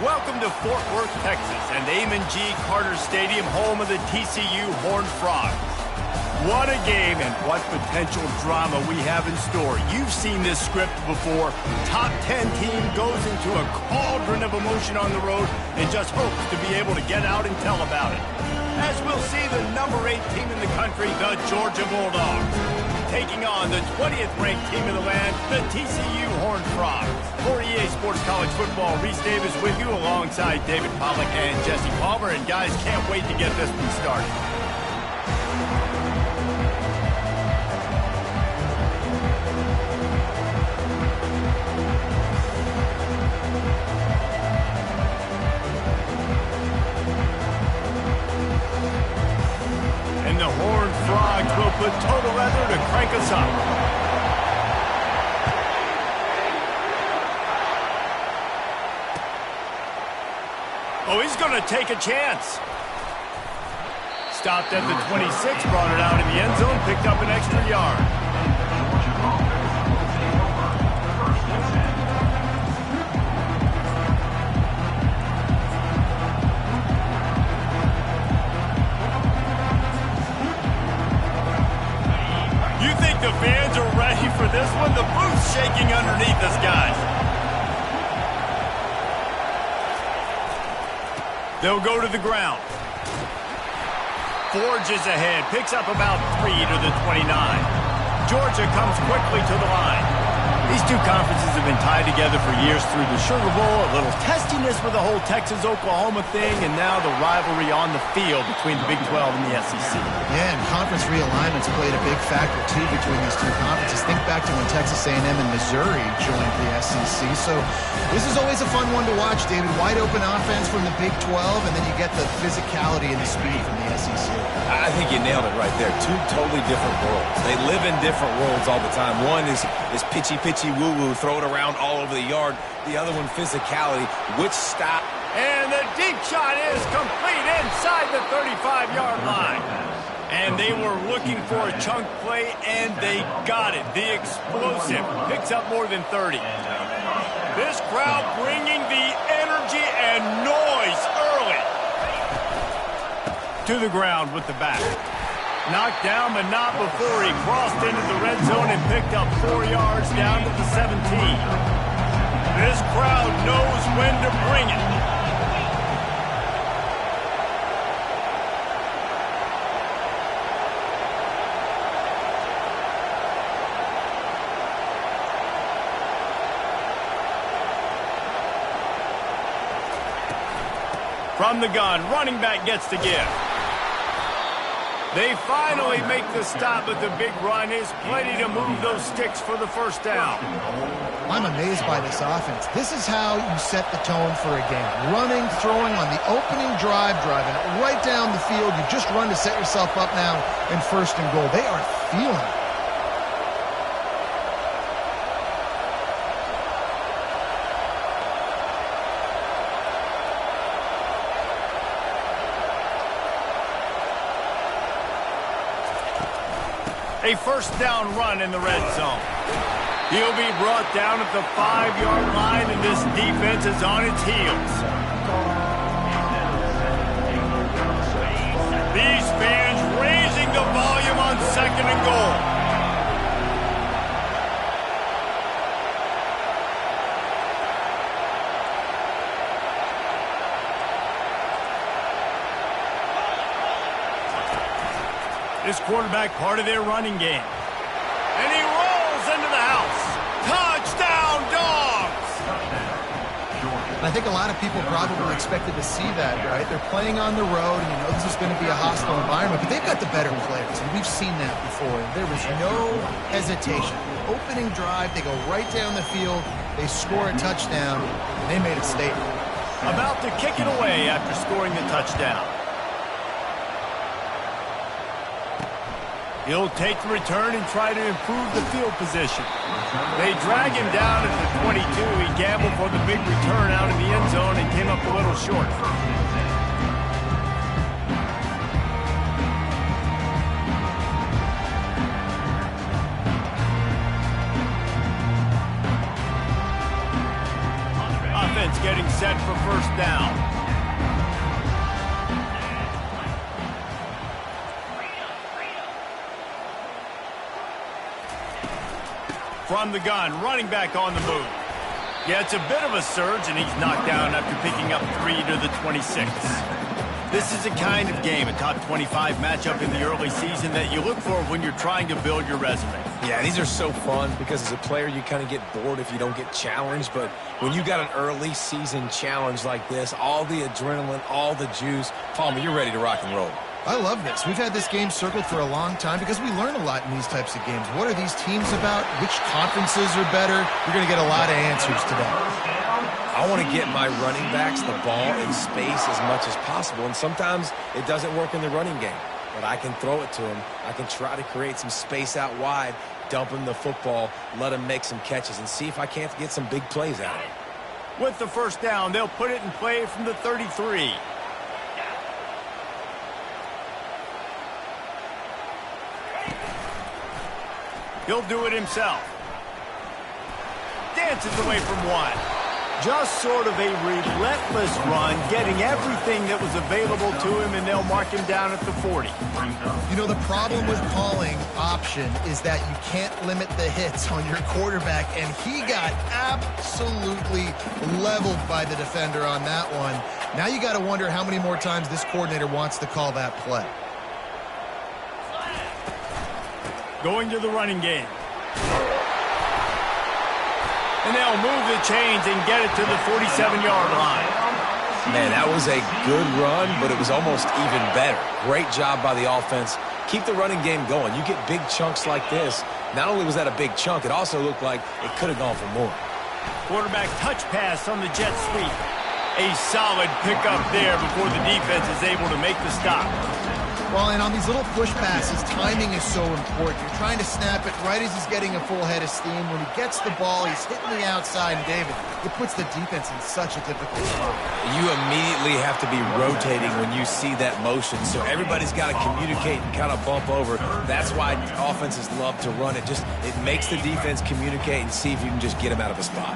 Welcome to Fort Worth, Texas, and Amon G. Carter Stadium, home of the TCU Horned Frogs. What a game and what potential drama we have in store. You've seen this script before. Top 10 team goes into a cauldron of emotion on the road and just hopes to be able to get out and tell about it. As we'll see the number 8 team in the country, the Georgia Bulldogs, taking on the 20th ranked team in the land, the TCU Horned Frogs. For EA Sports College Football, Reese Davis with you alongside David Pollack and Jesse Palmer. And guys, can't wait to get this one started. And the Horned Frogs will put total leather to crank us up. Oh, he's going to take a chance. Stopped at the 26, brought it out in the end zone, picked up an extra yard. You think the fans are ready for this one? The booth's shaking underneath us, guys. They'll go to the ground. Forges ahead, picks up about 3 to the 29. Georgia comes quickly to the line. These two conferences have been tied together for years through the Sugar Bowl, a little testiness with the whole Texas-Oklahoma thing, and now the rivalry on the field between the Big 12 and the SEC. Yeah, and conference realignments played a big factor, too, between these two conferences. Think back to when Texas A&M and Missouri joined the SEC. So this is always a fun one to watch, David. Wide open offense from the Big 12, and then you get the physicality and the speed from the SEC. I think you nailed it right there. Two totally different worlds. They live in different worlds all the time. One is pitchy woo-woo, throw it around all over the yard. The other one, physicality. Which stop? And the deep shot is complete inside the 35-yard line. And they were looking for a chunk play, and they got it. The explosive picks up more than 30. This crowd bringing the energy and noise early. To the ground with the back. Knocked down, but not before he crossed into the red zone and picked up 4 yards down to the 17. This crowd knows when to bring it. From the gun, running back gets the give. They finally make the stop, but the big run is plenty to move those sticks for the first down. I'm amazed by this offense. This is how you set the tone for a game. Running, throwing on the opening drive, driving it right down the field. You just run to set yourself up now in 1st and goal. They are feeling it. A first down run in the red zone. He'll be brought down at the 5-yard line, and this defense is on its heels. These fans raising the volume on 2nd and goal. This quarterback part of their running game. And he rolls into the house. Touchdown, Dogs! And I think a lot of people probably expected to see that, right? They're playing on the road, and you know this is going to be a hostile environment, but they've got the better players, and we've seen that before. There was no hesitation. Opening drive, they go right down the field, they score a touchdown, and they made a statement. About to kick it away after scoring the touchdown. He'll take the return and try to improve the field position. They drag him down at the 22. He gambled for the big return out of the end zone and came up a little short. Offense getting set for first from the gun, running back on the move. Yeah, it's a bit of a surge, and he's knocked down after picking up 3 to the 26. This is a kind of game, a top 25 matchup in the early season that you look for when you're trying to build your resume. Yeah, these are so fun because as a player, you kind of get bored if you don't get challenged. But when you got an early season challenge like this, all the adrenaline, all the juice, Palmer, you're ready to rock and roll. I love this. We've had this game circled for a long time because we learn a lot in these types of games. What are these teams about? Which conferences are better? You're going to get a lot of answers today. I want to get my running backs the ball in space as much as possible, and sometimes it doesn't work in the running game. But I can throw it to them. I can try to create some space out wide, dump him the football, let him make some catches, and see if I can't get some big plays out of him. With the first down, they'll put it in play from the 33. He'll do it himself. Dances away from one. Just sort of a relentless run, getting everything that was available to him, and they'll mark him down at the 40. You know, the problem with calling option is that you can't limit the hits on your quarterback, and he got absolutely leveled by the defender on that one. Now you got to wonder how many more times this coordinator wants to call that play. Going to the running game. And they'll move the chains and get it to the 47-yard line. Man, that was a good run, but it was almost even better. Great job by the offense. Keep the running game going. You get big chunks like this. Not only was that a big chunk, it also looked like it could have gone for more. Quarterback touch pass on the jet sweep. A solid pickup there before the defense is able to make the stop. Well, and on these little push passes, timing is so important. You're trying to snap it right as he's getting a full head of steam. When he gets the ball, he's hitting the outside, and David, it puts the defense in such a difficult spot. You immediately have to be rotating when you see that motion, so everybody's got to communicate and kind of bump over. That's why offenses love to run it. It makes the defense communicate and see if you can just get him out of a spot.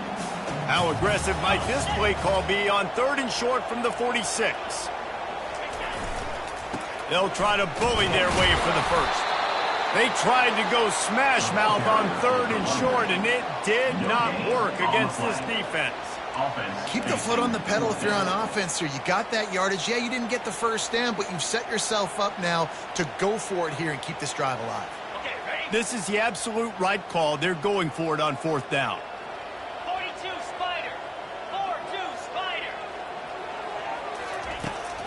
How aggressive might this play call be on 3rd and short from the 46? They'll try to bully their way for the first. They tried to go smash mouth on 3rd and short, and it did not work against this defense. Keep the foot on the pedal if you're on offense here. You got that yardage. Yeah, you didn't get the first down, but you've set yourself up now to go for it here and keep this drive alive. This is the absolute right call. They're going for it on 4th down.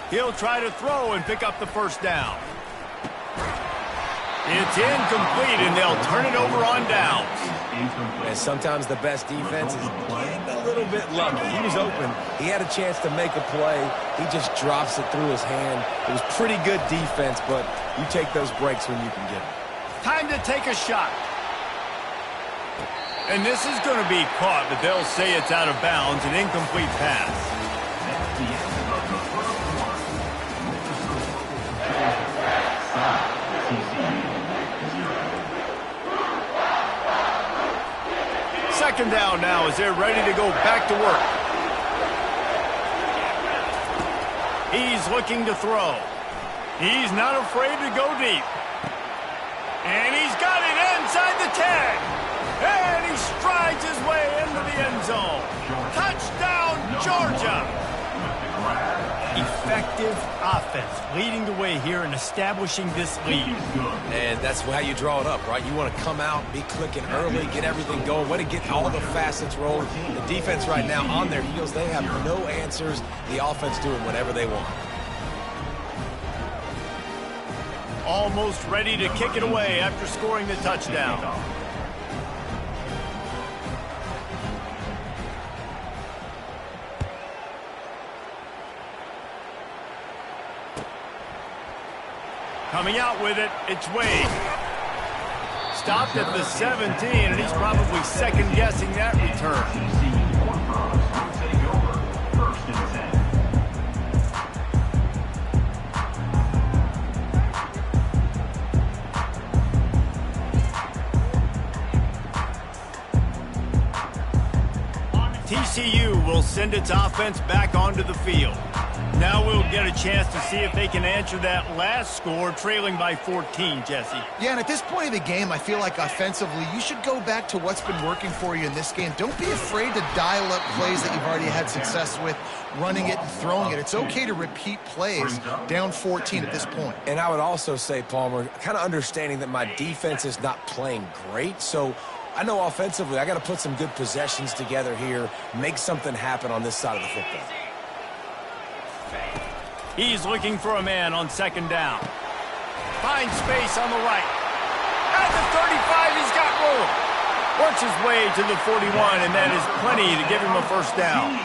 He'll try to throw and pick up the first down. It's incomplete, and they'll turn it over on downs. And sometimes the best defense is getting a little bit lucky. He was open. He had a chance to make a play. He just drops it through his hand. It was pretty good defense, but you take those breaks when you can get them. Time to take a shot. And this is going to be caught, but they'll say it's out of bounds, an incomplete pass. Second down now as they're ready to go back to work. He's looking to throw. He's not afraid to go deep. And he's got it inside the 10. And he strides his way into the end zone. Touchdown, Georgia. Effective offense leading the way here and establishing this lead. And that's how you draw it up, right? You want to come out, be clicking early, get everything going, way to get all the facets rolling. The defense right now on their heels, they have no answers. The offense doing whatever they want. Almost ready to kick it away after scoring the touchdown. Coming out with it, it's Wade. Stopped at the 17, and he's probably second-guessing that return. TCU will send its offense back onto the field. Now we'll get a chance to see if they can answer that last score, trailing by 14, Jesse. Yeah, and at this point of the game, I feel like offensively, you should go back to what's been working for you in this game. Don't be afraid to dial up plays that you've already had success with, running it and throwing it. It's okay to repeat plays down 14 at this point. And I would also say, Palmer, kind of understanding that my defense is not playing great, so I know offensively I got to put some good possessions together here, make something happen on this side of the football. He's looking for a man on second down. Finds space on the right. At the 35, he's got room. Works his way to the 41, and that is plenty to give him a first down.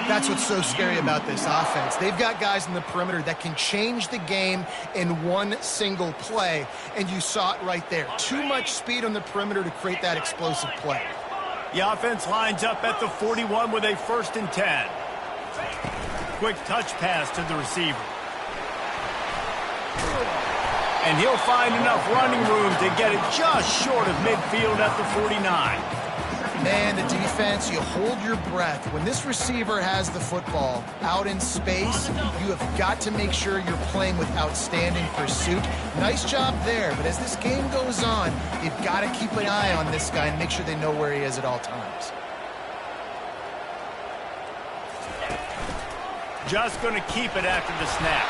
That's what's so scary about this offense. They've got guys in the perimeter that can change the game in one single play, and you saw it right there. Too much speed on the perimeter to create that explosive play. The offense lines up at the 41 with a 1st and 10. Quick touch pass to the receiver. And he'll find enough running room to get it just short of midfield at the 49. Man, the defense, you hold your breath. When this receiver has the football out in space, you have got to make sure you're playing with outstanding pursuit. Nice job there, but as this game goes on, you've got to keep an eye on this guy and make sure they know where he is at all times. Just going to keep it after the snap.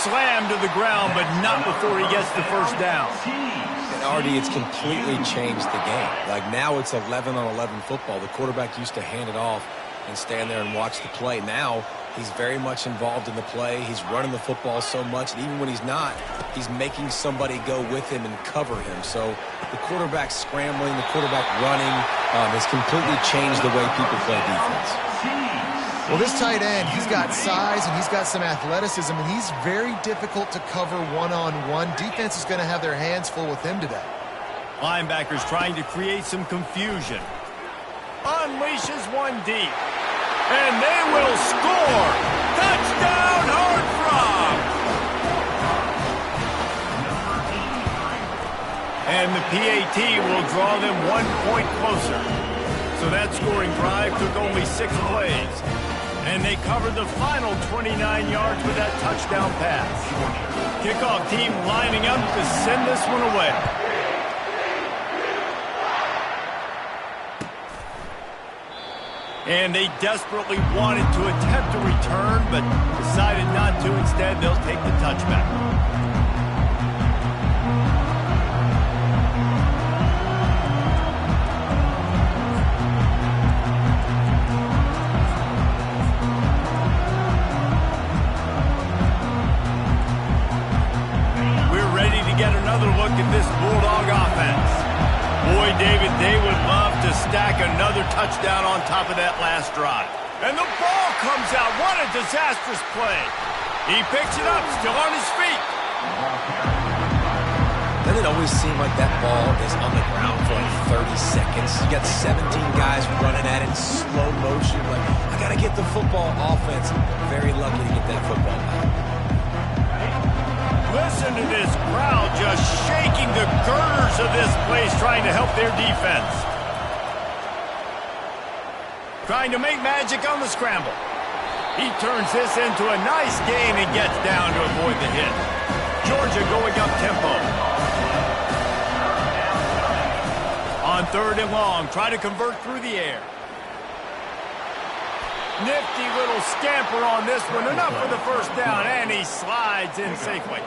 Slammed to the ground, but not before he gets the first down. And Artie, it's completely changed the game. Like now it's 11-on-11 football. The quarterback used to hand it off and stand there and watch the play. Now he's very much involved in the play. He's running the football so much, and even when he's not, he's making somebody go with him and cover him. So the quarterback scrambling, the quarterback running has completely changed the way people play defense. Well, this tight end, he's got size and he's got some athleticism, and he's very difficult to cover one-on-one. Defense is going to have their hands full with him today. Linebackers trying to create some confusion. Unleashes one deep. And they will score! Touchdown, Horned Frogs! And the PAT will draw them 1 point closer. So that scoring drive took only 6 plays. And they covered the final 29 yards with that touchdown pass. Kickoff team lining up to send this one away. And they desperately wanted to attempt a return, but decided not to. Instead, they'll take the touchback. Look at this Bulldog offense. Boy, David, they would love to stack another touchdown on top of that last drive. And the ball comes out. What a disastrous play. He picks it up, still on his feet. Doesn't it always seem like that ball is on the ground for like 30 seconds? You got 17 guys running at it in slow motion. Like, I got to get the football. Offense, very lucky to get that football back. Listen to this crowd just shaking the girders of this place, trying to help their defense. Trying to make magic on the scramble. He turns this into a nice gain and gets down to avoid the hit. Georgia going up tempo. On 3rd and long, try to convert through the air. Nifty little scamper on this one. Enough for the first down, and he slides in safely.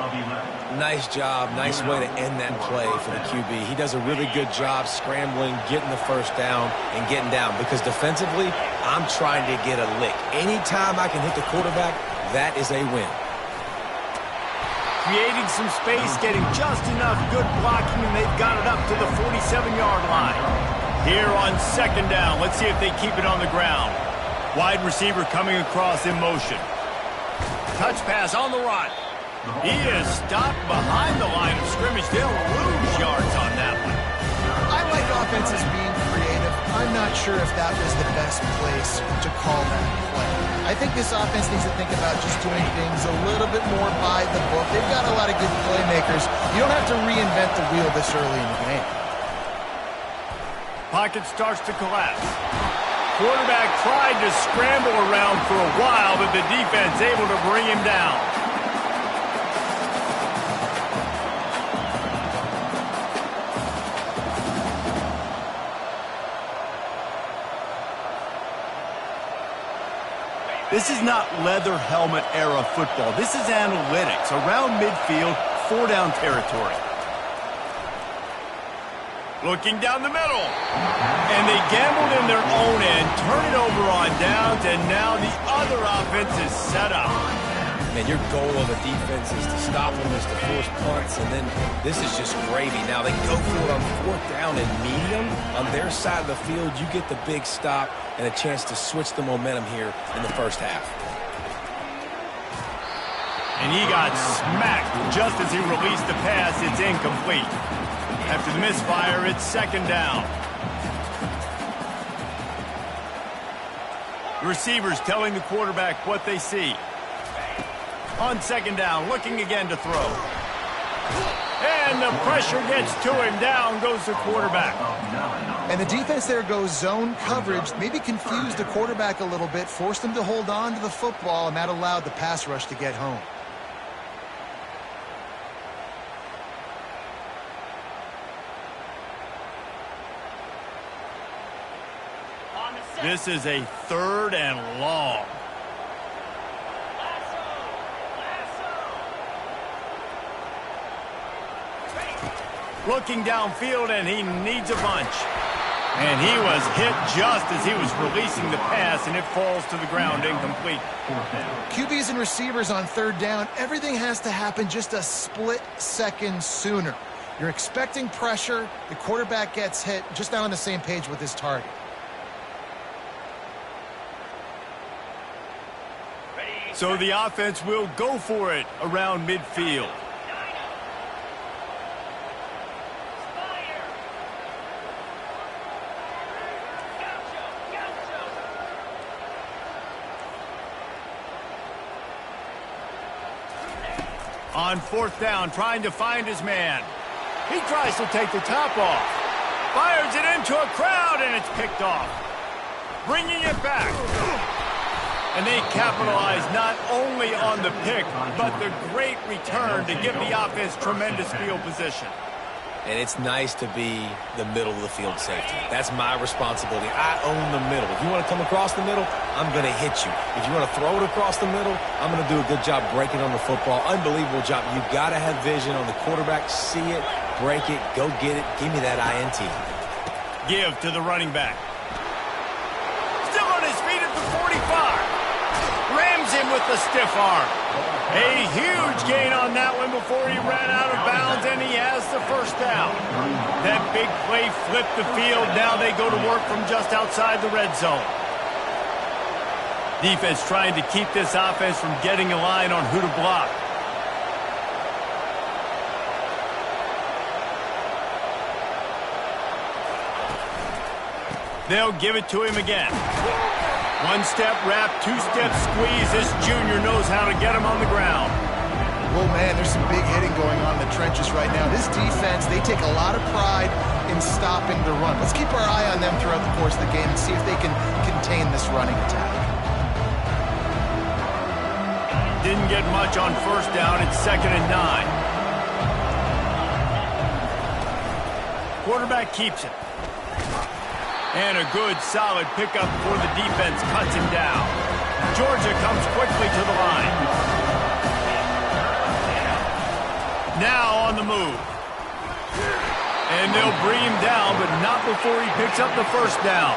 Nice job. Nice way to end that play for the QB. He does a really good job scrambling, getting the first down, and getting down. Because defensively, I'm trying to get a lick. Anytime I can hit the quarterback, that is a win. Creating some space, getting just enough good blocking, and they've got it up to the 47-yard line. Here on 2nd down, let's see if they keep it on the ground. Wide receiver coming across in motion. Touch pass on the run. He is stopped behind the line of scrimmage. They'll lose yards on that one. I like offenses being creative. I'm not sure if that was the best place to call that play. I think this offense needs to think about just doing things a little bit more by the book. They've got a lot of good playmakers. You don't have to reinvent the wheel this early in the game. Pocket starts to collapse. Quarterback tried to scramble around for a while, but the defense able to bring him down. This is not leather helmet era football. This is analytics. Around midfield, 4-down territory. Looking down the middle. And they gambled in their own end, turn it over on downs, and now the other offense is set up. Man, your goal of a defense is to stop them, is to force punts, and then this is just gravy. Now they go for it on 4th down and medium. On their side of the field, you get the big stop and a chance to switch the momentum here in the first half. And he got smacked just as he released the pass. It's incomplete. After the misfire, it's 2nd down. The receivers telling the quarterback what they see. On 2nd down, looking again to throw. And the pressure gets to him. Down goes the quarterback. And the defense there goes zone coverage, maybe confused the quarterback a little bit, forced him to hold on to the football, and that allowed the pass rush to get home. This is a 3rd and long. Looking downfield, and he needs a bunch. And he was hit just as he was releasing the pass, and it falls to the ground incomplete. QBs and receivers on 3rd down, everything has to happen just a split second sooner. You're expecting pressure, the quarterback gets hit, just not on the same page with his target. So the offense will go for it around midfield. On 4th down, trying to find his man. He tries to take the top off. Fires it into a crowd, and it's picked off. Bringing it back. And they capitalize not only on the pick, but the great return to give the offense tremendous field position. And it's nice to be the middle of the field safety. That's my responsibility. I own the middle. If you want to come across the middle, I'm going to hit you. If you want to throw it across the middle, I'm going to do a good job breaking on the football. Unbelievable job. You've got to have vision on the quarterback. See it, break it, go get it. Give me that INT. Give to the running back. Still on his feet at the 45. Rams him with the stiff arm. A huge gain on that one before he ran out of bounds, and he has the 1st down. That big play flipped the field. Now they go to work from just outside the red zone. Defense trying to keep this offense from getting a line on who to block. They'll give it to him again. 1-step wrap, 2-step squeeze. This junior knows how to get him on the ground. Oh, man, there's some big hitting going on in the trenches right now. This defense, they take a lot of pride in stopping the run. Let's keep our eye on them throughout the course of the game and see if they can contain this running attack. Didn't get much on 1st down. It's 2nd and 9. Quarterback keeps it. And a good, solid pickup before the defense cuts him down. Georgia comes quickly to the line. Now on the move. And they'll bring him down, but not before he picks up the 1st down.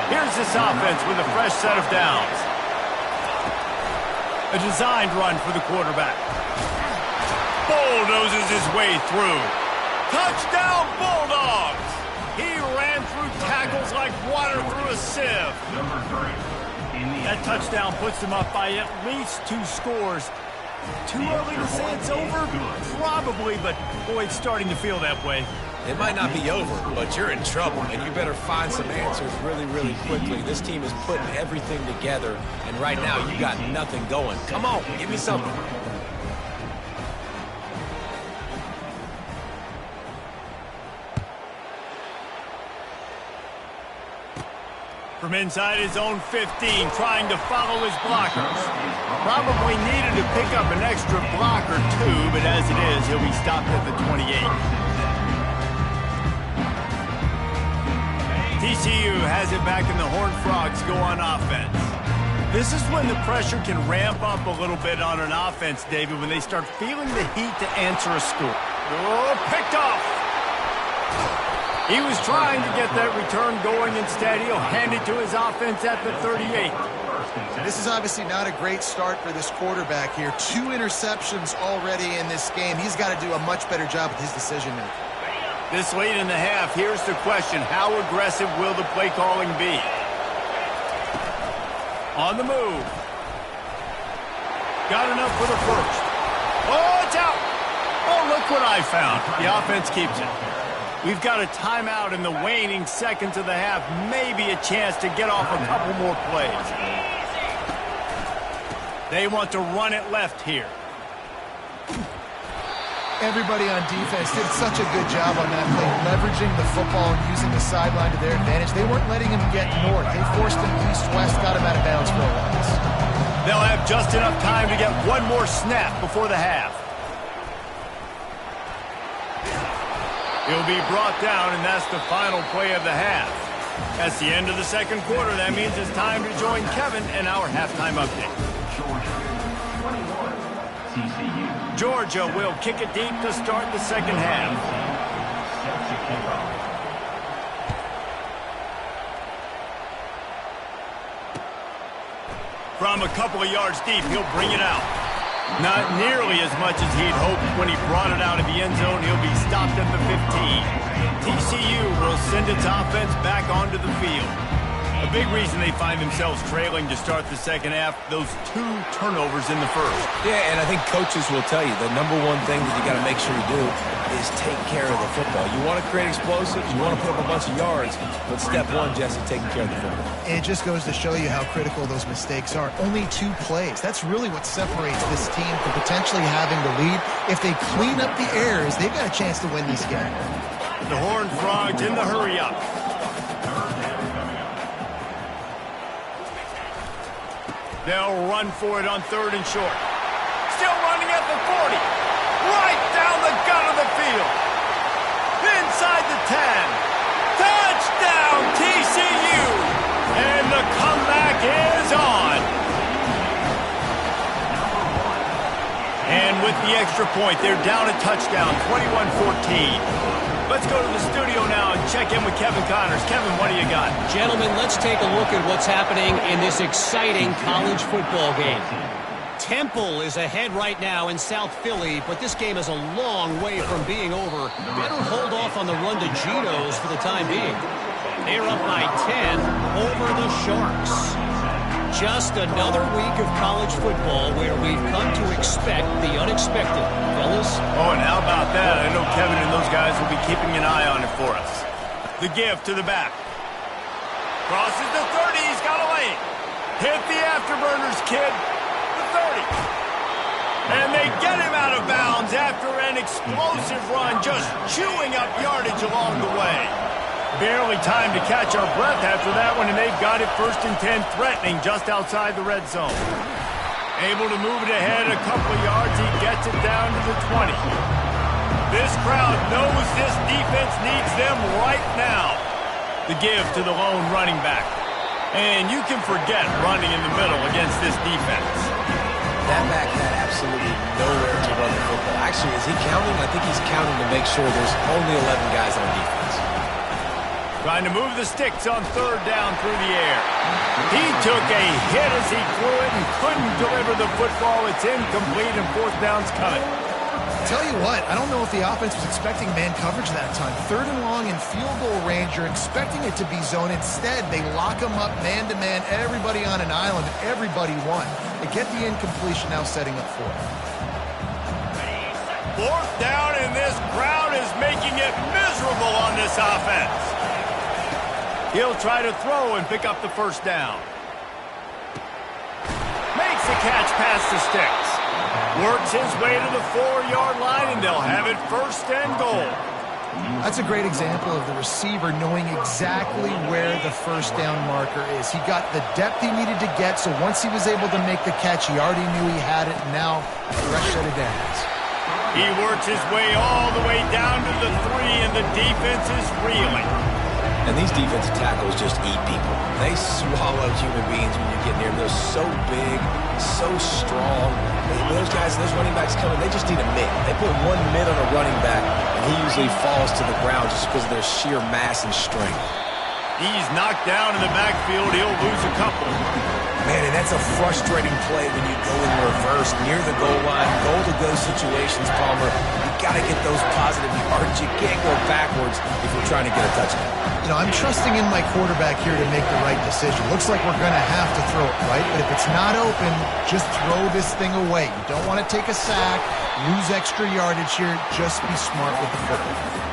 Here's this offense with a fresh set of downs. A designed run for the quarterback. Bulldozes his way through. Touchdown, Bulldogs! He ran through tackles like water through a sieve. That touchdown puts them up by at least 2 scores. Too early to say it's over? Probably, but boy, it's starting to feel that way. It might not be over, but you're in trouble, and you better find some answers really, really quickly. This team is putting everything together, and right now you got nothing going. Come on, give me something. From inside his own 15, trying to follow his blockers. Probably needed to pick up an extra block or two, but as it is, he'll be stopped at the 28. TCU has it back and the Horned Frogs go on offense. This is when the pressure can ramp up a little bit on an offense, David, when they start feeling the heat to answer a score. Oh, picked off. He was trying to get that return going. Instead, he'll hand it to his offense at the 38. This is obviously not a great start for this quarterback here. 2 interceptions already in this game. He's got to do a much better job with his decision-making. This late in the half, here's the question. How aggressive will the play calling be? On the move. Got enough for the first. Oh, it's out. Oh, look what I found. The offense keeps it. We've got a timeout in the waning seconds of the half. Maybe a chance to get off a couple more plays. They want to run it left here. Everybody on defense did such a good job on that play, leveraging the football and using the sideline to their advantage. They weren't letting him get north. They forced him east-west, got him out of bounds for a loss. They'll have just enough time to get one more snap before the half. He'll be brought down, and that's the final play of the half. That's the end of the second quarter. That means it's time to join Kevin and our halftime update. Georgia will kick it deep to start the second half. From a couple of yards deep, he'll bring it out. Not nearly as much as he'd hoped when he brought it out of the end zone. He'll be stopped at the 15. TCU will send its offense back onto the field. A big reason they find themselves trailing to start the second half, those 2 turnovers in the first. Yeah, and I think coaches will tell you the number one thing that you got to make sure you do is take care of the football. You want to create explosives, you want to put up a bunch of yards, but step one, Jesse, taking care of the football. And it just goes to show you how critical those mistakes are. Only 2 plays. That's really what separates this team from potentially having the lead. If they clean up the errors, they've got a chance to win this game. The Horned Frogs in the hurry-up. They'll run for it on 3rd and short. Still running at the 40. Right down the gut of the field. Inside the 10. Touchdown, TCU. And the comeback is on. And with the extra point, they're down a touchdown, 21-14. Let's go to the studio now and check in with Kevin Connors. Kevin, what do you got? Gentlemen, let's take a look at what's happening in this exciting college football game. Temple is ahead right now in South Philly, but this game is a long way from being over. Better hold off on the run to Geno's for the time being. They're up by 10 over the Sharks. Just another week of college football where we've come to expect the unexpected, fellas. Oh, and how about that? I know Kevin and those guys will be keeping an eye on it for us. The give to the back. Crosses the 30. He's got a lane. Hit the afterburners, kid. The 30. And they get him out of bounds after an explosive run, just chewing up yardage along the way. Barely time to catch our breath after that one, and they've got it 1st and 10, threatening just outside the red zone. Able to move it ahead a couple of yards. He gets it down to the 20. This crowd knows this defense needs them right now. The give to the lone running back. And you can forget running in the middle against this defense. That back had absolutely nowhere to run the football. Actually, is he counting? I think he's counting to make sure there's only 11 guys on defense. Trying to move the sticks on 3rd down through the air. He took a hit as he threw it and couldn't deliver the football. It's incomplete and 4th down's coming. Tell you what, I don't know if the offense was expecting man coverage that time. 3rd and long in field goal range, you're expecting it to be zone. Instead, they lock them up man-to-man, everybody on an island, everybody won. They get the incompletion now setting up for it. 4th down, and this crowd is making it miserable on this offense. He'll try to throw and pick up the 1st down. Makes the catch past the sticks. Works his way to the 4-yard line, and they'll have it 1st and goal. That's a great example of the receiver knowing exactly where the first down marker is. He got the depth he needed to get, so once he was able to make the catch, he already knew he had it, and now a fresh set of downs. He works his way all the way down to the 3, and the defense is reeling. And these defensive tackles just eat people. They swallow human beings when you get near them. They're so big, so strong. Those guys, those running backs coming, they just need a mid. They put one mid on a running back, and he usually falls to the ground just because of their sheer mass and strength. He's knocked down in the backfield. He'll lose a couple. Man, and that's a frustrating play when you go in reverse near the goal line, goal-to-go situations, Palmer. You got to get those positive yards. You can't go backwards if you're trying to get a touchdown. You know, I'm trusting in my quarterback here to make the right decision. Looks like we're going to have to throw it, right? But if it's not open, just throw this thing away. You don't want to take a sack, lose extra yardage here. Just be smart with the football.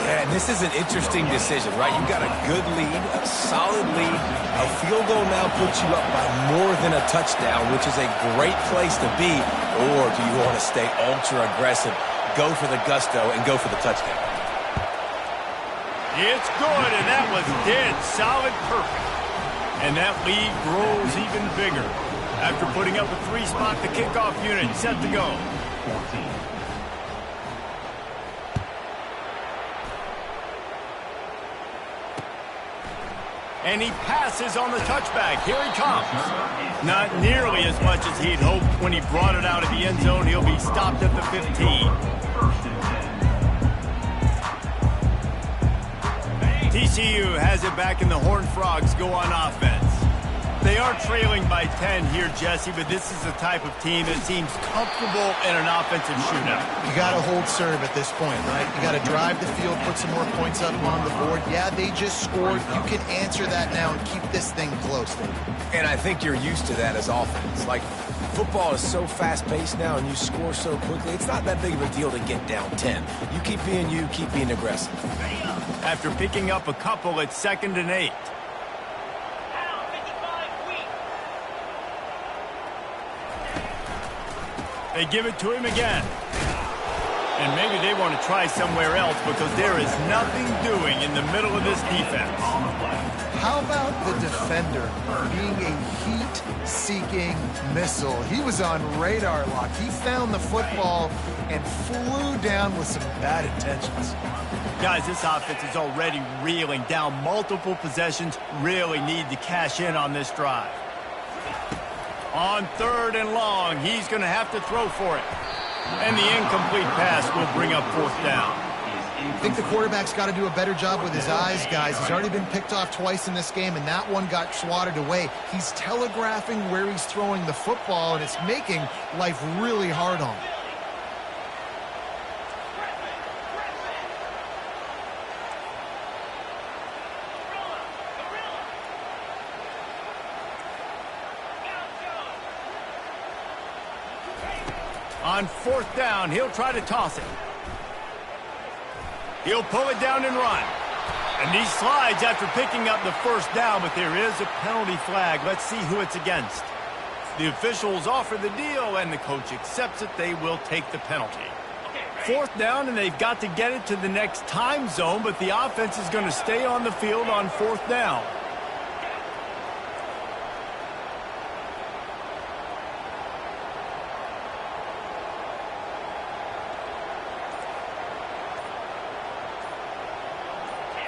Yeah, and this is an interesting decision, right? You've got a good lead, a solid lead. A field goal now puts you up by more than a touchdown, which is a great place to be. Or do you want to stay ultra aggressive, go for the gusto, and go for the touchdown? It's good, and that was dead solid perfect. And that lead grows even bigger. After putting up a 3-spot, the kickoff unit set to go. And he passes on the touchback. Here he comes. Not nearly as much as he'd hoped when he brought it out of the end zone. He'll be stopped at the 15. TCU has it back, and the Horned Frogs go on offense. They are trailing by 10 here, Jesse, but this is the type of team that seems comfortable in an offensive shootout. You got to hold serve at this point, right? You got to drive the field, put some more points up on the board. Yeah, they just scored. You can answer that now and keep this thing close. And I think you're used to that as offense. Like, football is so fast-paced now, and you score so quickly, it's not that big of a deal to get down 10. You, keep being aggressive. After picking up a couple, it's 2nd and 8. They give it to him again. And maybe they want to try somewhere else because there is nothing doing in the middle of this defense. How about the defender being a heat-seeking missile? He was on radar lock. He found the football and flew down with some bad intentions. Guys, this offense is already reeling down multiple possessions. Really need to cash in on this drive. On 3rd and long, he's going to have to throw for it. And the incomplete pass will bring up 4th down. I think the quarterback's got to do a better job with his eyes, guys. He's already been picked off twice in this game, and that one got swatted away. He's telegraphing where he's throwing the football, and it's making life really hard on him. On 4th down, he'll try to toss it. He'll pull it down and run. And he slides after picking up the 1st down, but there is a penalty flag. Let's see who it's against. The officials offer the deal, and the coach accepts it. They will take the penalty. 4th down, and they've got to get it to the next time zone, but the offense is going to stay on the field on 4th down.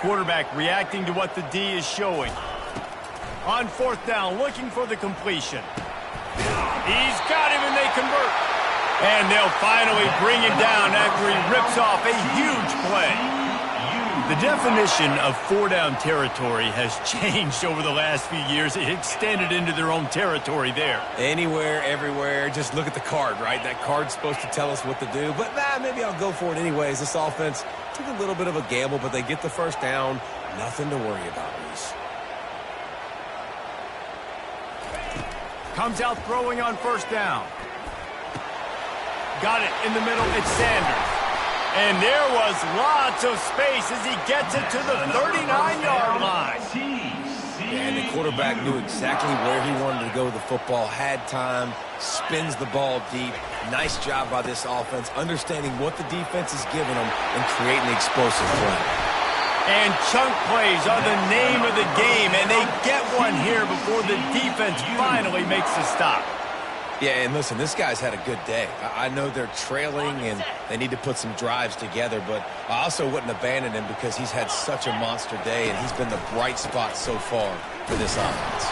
Quarterback reacting to what the D is showing. On 4th down, looking for the completion. He's got him, and they convert. And they'll finally bring him down after he rips off a huge play. The definition of 4-down territory has changed over the last few years. It extended into their own territory there. Anywhere, everywhere, just look at the card, right? That card's supposed to tell us what to do, but maybe I'll go for it anyways. This offense took a little bit of a gamble, but they get the 1st down. Nothing to worry about, Reese. Comes out throwing on 1st down. Got it in the middle. It's Sanders. And there was lots of space as he gets it to the 39-yard line. And the quarterback knew exactly where he wanted to go with the football, had time, spins the ball deep. Nice job by this offense, understanding what the defense is giving them and creating the explosive play. And chunk plays are the name of the game, and they get one here before the defense finally makes the stop. Yeah, and listen, this guy's had a good day. I know they're trailing and they need to put some drives together, but I also wouldn't abandon him because he's had such a monster day, and he's been the bright spot so far for this offense.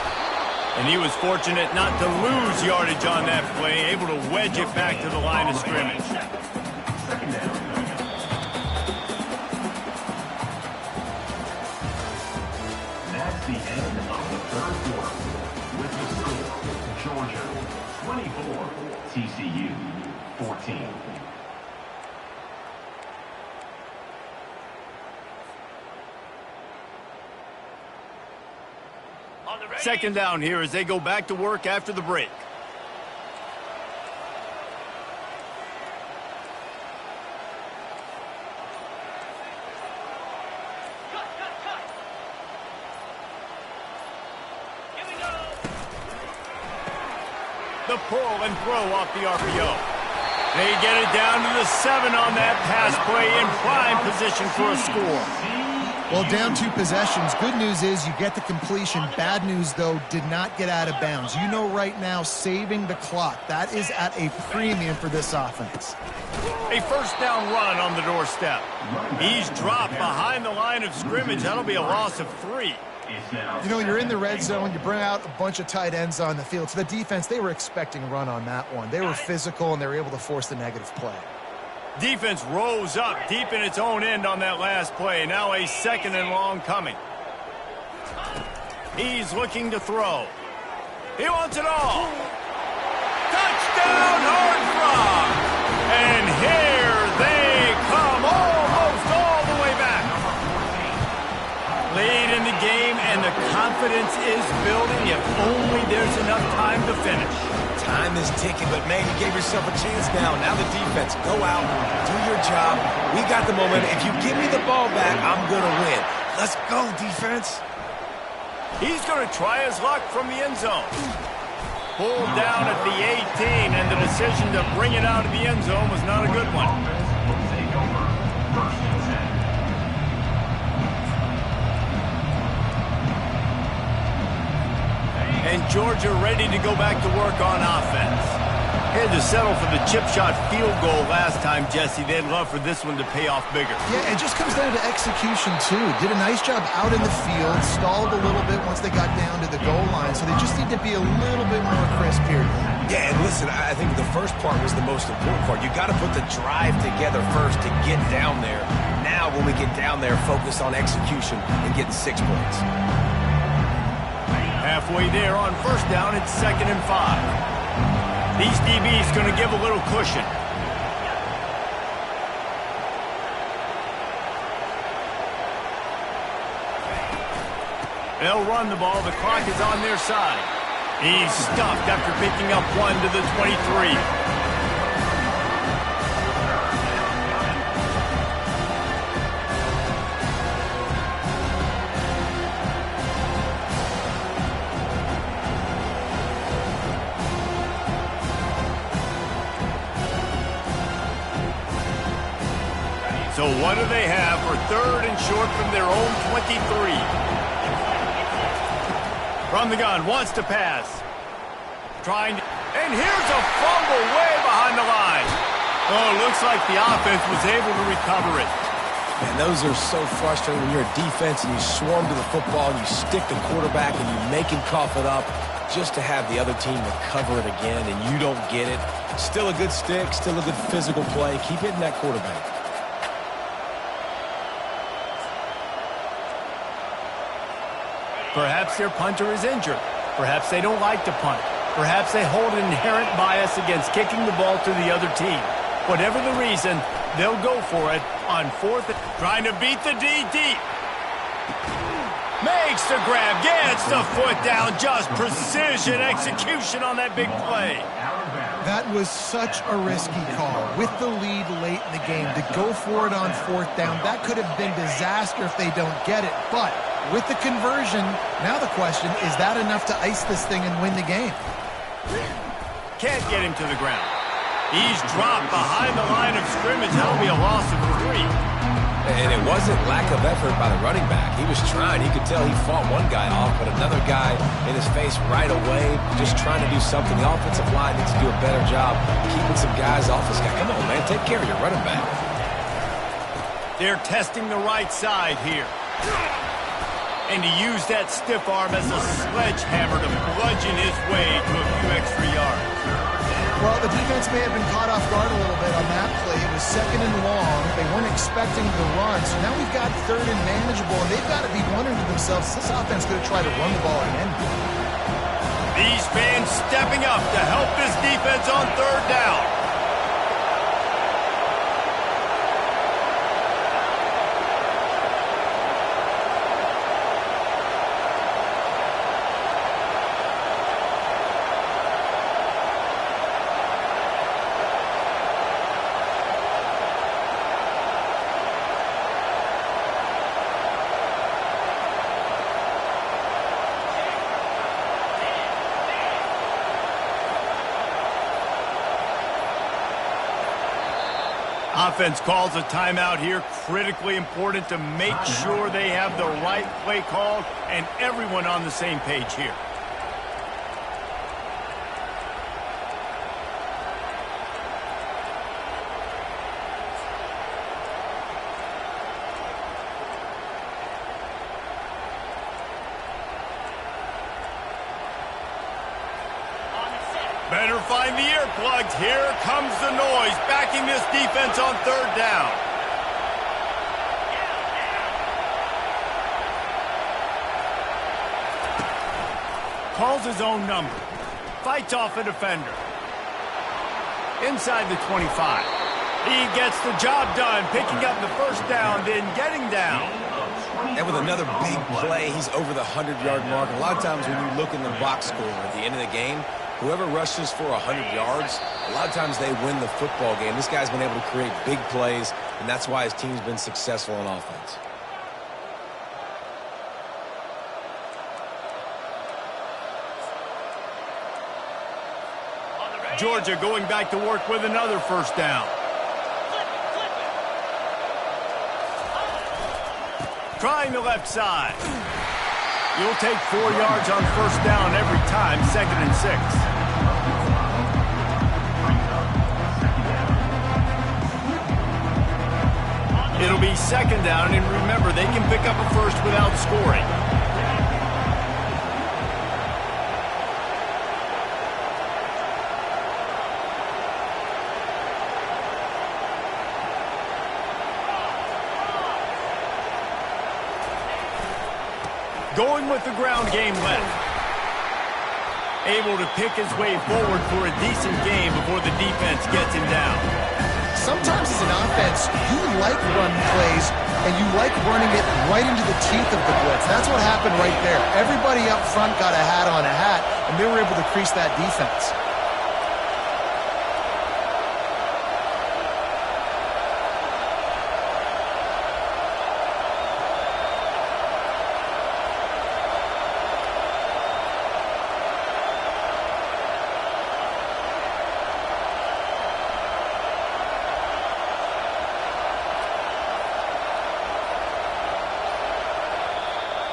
And he was fortunate not to lose yardage on that play, able to wedge it back to the line of scrimmage. That's the end of the third quarter. With the score, Georgia 24, TCU 14. Second down here as they go back to work after the break. The pull and throw off the RPO. They get it down to the 7 on that pass play in prime position for a score. Well, down 2 possessions. Good news is you get the completion. Bad news, though, did not get out of bounds. You know right now, saving the clock. That is at a premium for this offense. A first down run on the doorstep. He's dropped behind the line of scrimmage. That'll be a loss of 3. You know, you're in the red zone. You bring out a bunch of tight ends on the field. So the defense, they were expecting a run on that one. They were physical, and they were able to force the negative play. Defense rose up deep in its own end on that last play. Now a second and long coming. He's looking to throw. He wants it all. Touchdown, Horned Frog! And here they come, almost all the way back. Late in the game, and the confidence is building. If only there's enough time to finish. Time is ticking, but man, you gave yourself a chance now. Now the defense, go out, do your job. We got the momentum. If you give me the ball back, I'm going to win. Let's go, defense. He's going to try his luck from the end zone. Pulled down at the 18, and the decision to bring it out of the end zone was not a good one. And Georgia ready to go back to work on offense. Had to settle for the chip shot field goal last time, Jesse. They'd love for this one to pay off bigger. Yeah, it just comes down to execution, too. Did a nice job out in the field, stalled a little bit once they got down to the goal line, so they just need to be a little bit more crisp here. Yeah, and listen, I think the first part was the most important part. You got to put the drive together first to get down there. Now, when we get down there, focus on execution and getting 6 points. Halfway there on first down, it's 2nd and 5. These DBs going to give a little cushion. They'll run the ball. The clock is on their side. He's stuffed after picking up 1 to the 23. So what do they have for 3rd and short from their own 23? From the gun, wants to pass. Trying to, and here's a fumble way behind the line. Oh, looks like the offense was able to recover it. And those are so frustrating when you're a defense and you swarm to the football and you stick the quarterback and you make him cough it up just to have the other team recover it again and you don't get it. Still a good stick, still a good physical play. Keep hitting that quarterback. Perhaps their punter is injured. Perhaps they don't like to punt. Perhaps they hold an inherent bias against kicking the ball to the other team. Whatever the reason, they'll go for it on 4th. Trying to beat the D deep. Makes the grab, gets the foot down. Just precision execution on that big play. That was such a risky call. With the lead late in the game, to go for it on 4th down, that could have been disaster if they don't get it. But with the conversion. Now the question, is that enough to ice this thing and win the game? Can't get him to the ground. He's dropped behind the line of scrimmage. That'll be a loss of 3. And it wasn't lack of effort by the running back. He was trying. He could tell he fought one guy off, but another guy in his face right away, just trying to do something. The offensive line needs to do a better job keeping some guys off this guy. Come on, man. Take care of your running back. They're testing the right side here. And to use that stiff arm as a sledgehammer to bludgeon his way to a few extra yards. Well, the defense may have been caught off guard a little bit on that play. It was 2nd and long. They weren't expecting the run. So now we've got 3rd and manageable, and they've got to be wondering to themselves, is this offense going to try to run the ball again? These fans stepping up to help this defense on 3rd down. Offense calls a timeout here. Critically important to make sure they have the right play called and everyone on the same page here. Better find the earplugs. Here comes the noise, backing this defense on 3rd down. Calls his own number. Fights off a defender. Inside the 25. He gets the job done, picking up the 1st down, then getting down. And with another big play, he's over the 100-yard mark. A lot of times when you look in the box score at the end of the game, whoever rushes for 100 yards, a lot of times they win the football game. This guy's been able to create big plays, and that's why his team's been successful on offense. Georgia going back to work with another 1st down. Trying the left side. You'll take 4 yards on 1st down every time, 2nd and 6. It'll be 2nd down, and remember, they can pick up a 1st without scoring. Going with the ground game left. Able to pick his way forward for a decent game before the defense gets him down. Sometimes as an offense, you like run plays, and you like running it right into the teeth of the blitz. That's what happened right there. Everybody up front got a hat on a hat, and they were able to crease that defense.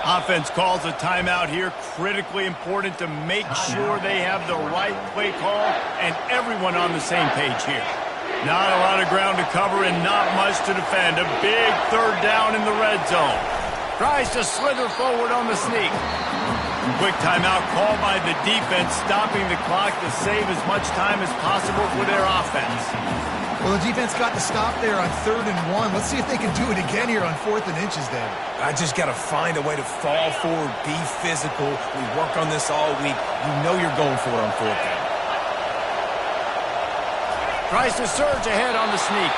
Offense calls a timeout here. Critically important to make sure they have the right play call and everyone on the same page here. Not a lot of ground to cover and not much to defend. A big 3rd down in the red zone. Tries to slither forward on the sneak. Quick timeout called by the defense, stopping the clock to save as much time as possible for their offense. Well, the defense got the stop there on 3rd and 1. Let's see if they can do it again here on 4th and inches, David. I just got to find a way to fall forward, be physical. We work on this all week. You know you're going for it on 4th down. Tries to surge ahead on the sneak.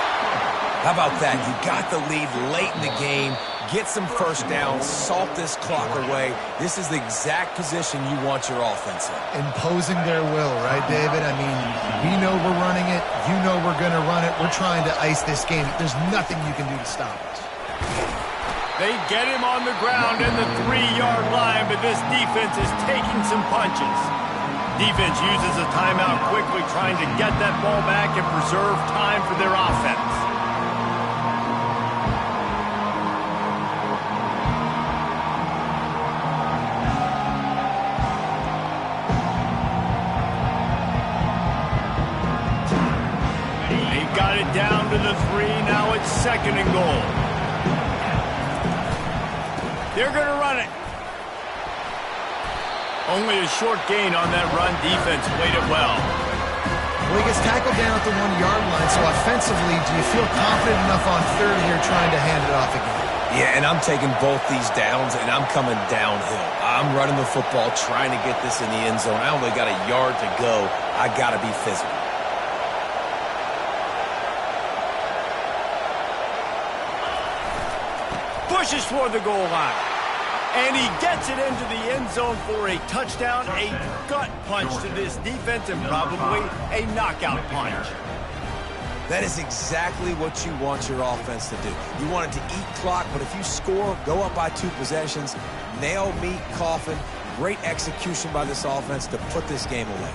How about that? You got the lead late in the game. Get some 1st downs. Salt this clock away. This is the exact position you want your offense in. Imposing their will, right, David? I mean, we know we're running it. You know we're going to run it. We're trying to ice this game. There's nothing you can do to stop us. They get him on the ground in the 3-yard line, but this defense is taking some punches. Defense uses a timeout quickly, trying to get that ball back and preserve time for their offense. They got it down to the 3. Now it's 2nd and goal. They're going to run it. Only a short gain on that run. Defense played it well. Well, he gets tackled down at the 1-yard line, so offensively, do you feel confident enough on 3rd here trying to hand it off again? Yeah, and I'm taking both these downs, and I'm coming downhill. I'm running the football, trying to get this in the end zone. I only got a yard to go. I got to be physical. Pushes toward the goal line. And he gets it into the end zone for a touchdown, a gut punch to this defense, and probably a knockout punch. That is exactly what you want your offense to do. You want it to eat clock, but if you score, go up by 2 possessions, nail, meet, coffin, great execution by this offense to put this game away.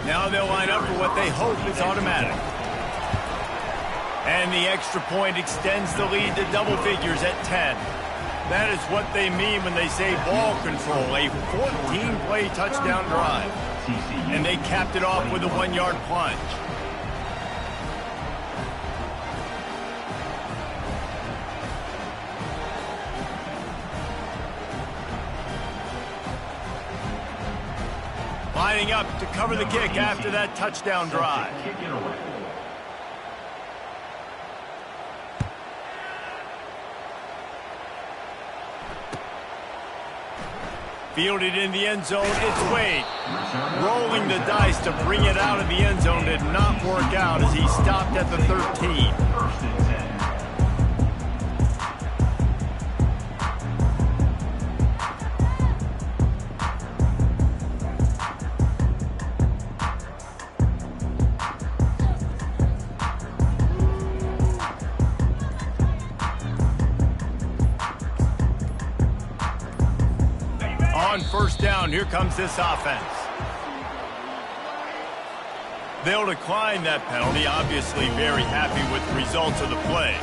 Now they'll line up for what they hope is automatic. And the extra point extends the lead to double figures at 10. That is what they mean when they say ball control, a 14-play touchdown drive. And they capped it off with a 1-yard plunge. Lining up to cover the kick after that touchdown drive. Fielded in the end zone, it's Wade. Rolling the dice to bring it out of the end zone did not work out as he stopped at the 13. On 1st down, here comes this offense. They'll decline that penalty, obviously very happy with the results of the play.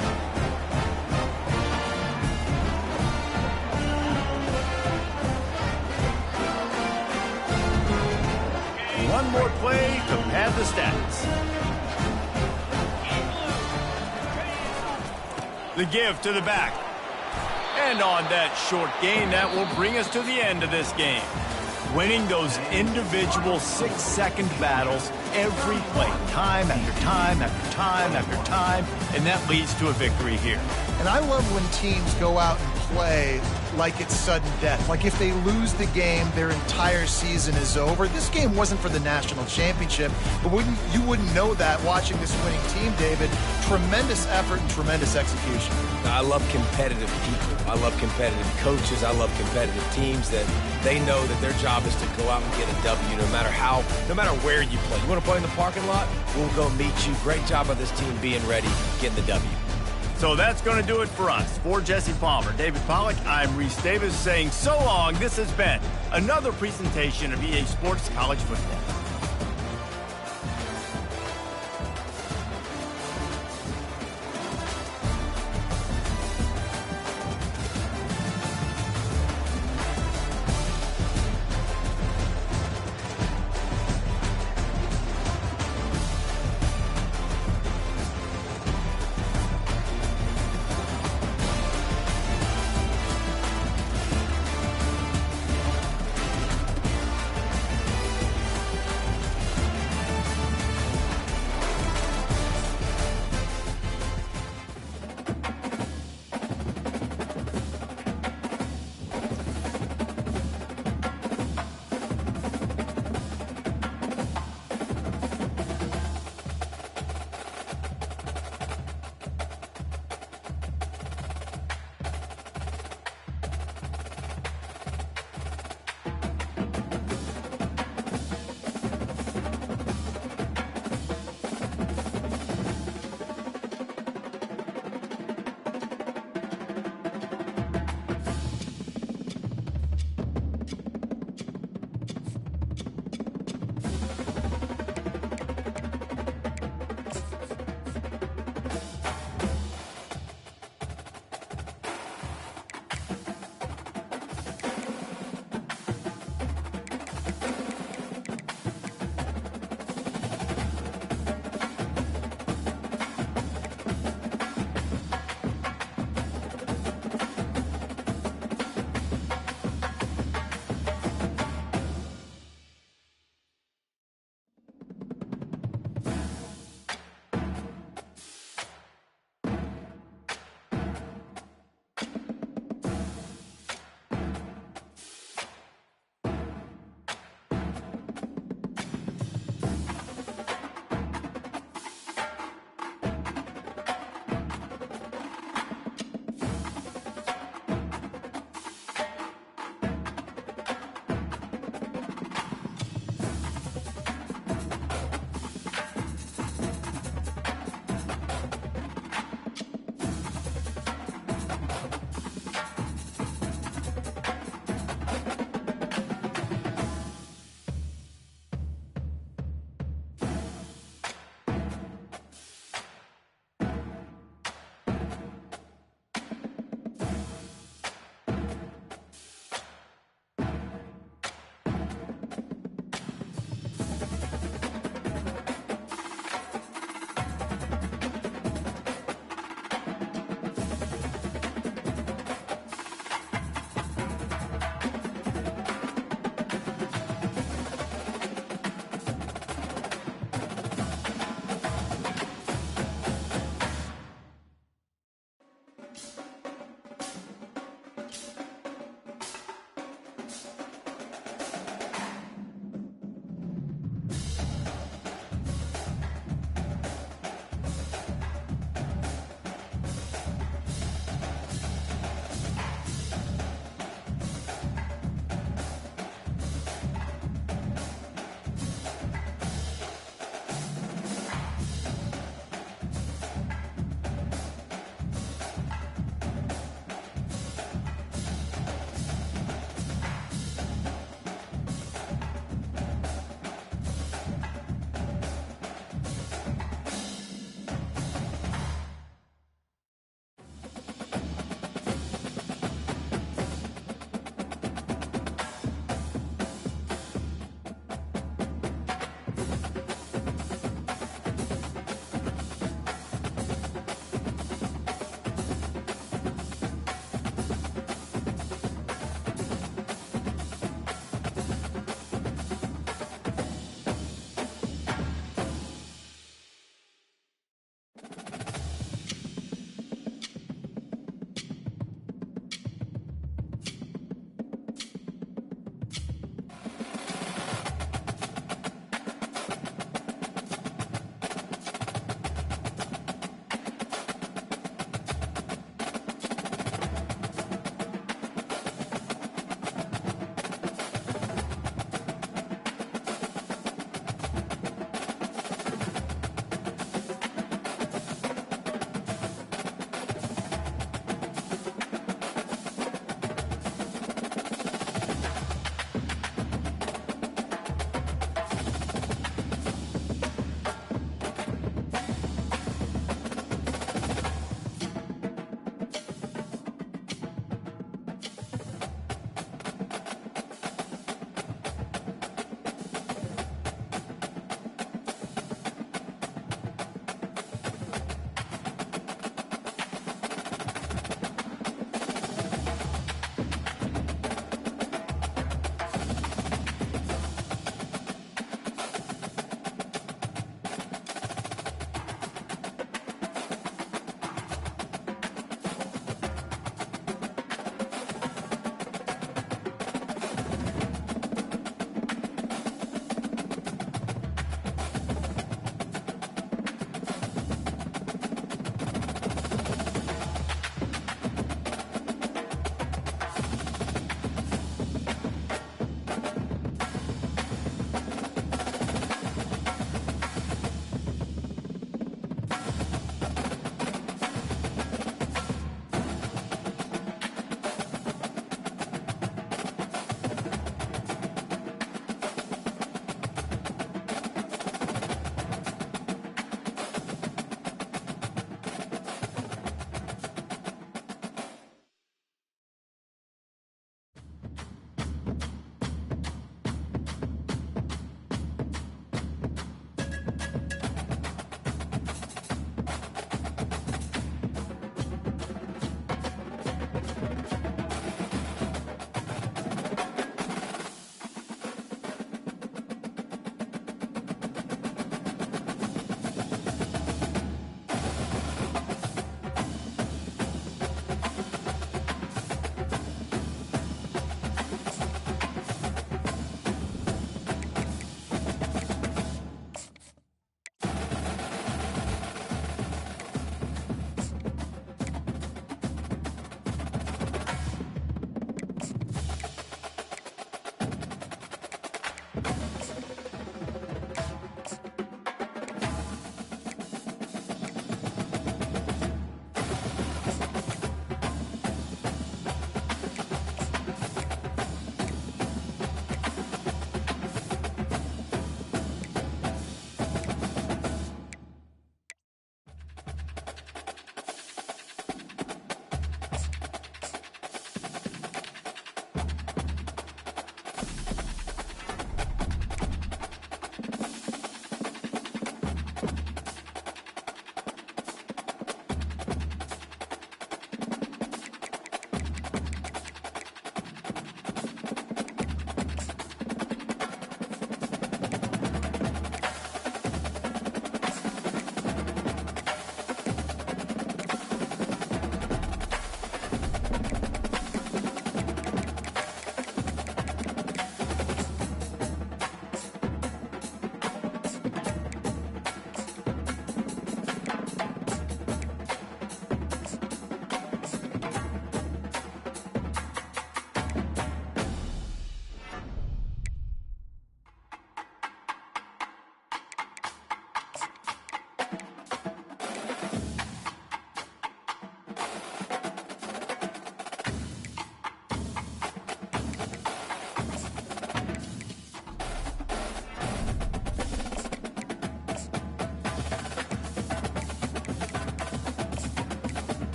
One more play to pad the stats. The give to the back. And on that short gain, that will bring us to the end of this game. Winning those individual 6-second battles every play, time after time after time after time, and that leads to a victory here. And I love when teams go out and play like it's sudden death. Like if they lose the game, their entire season is over. This game wasn't for the national championship, but you wouldn't know that watching this winning team, David. Tremendous effort and tremendous execution. I love competitive people. I love competitive coaches. I love competitive teams that they know that their job is to go out and get a W no matter where you play. You want to play in the parking lot? We'll go meet you. Great job by this team being ready, getting the W. So that's going to do it for us. For Jesse Palmer, David Pollack, I'm Reese Davis saying so long. This has been another presentation of EA Sports College Football.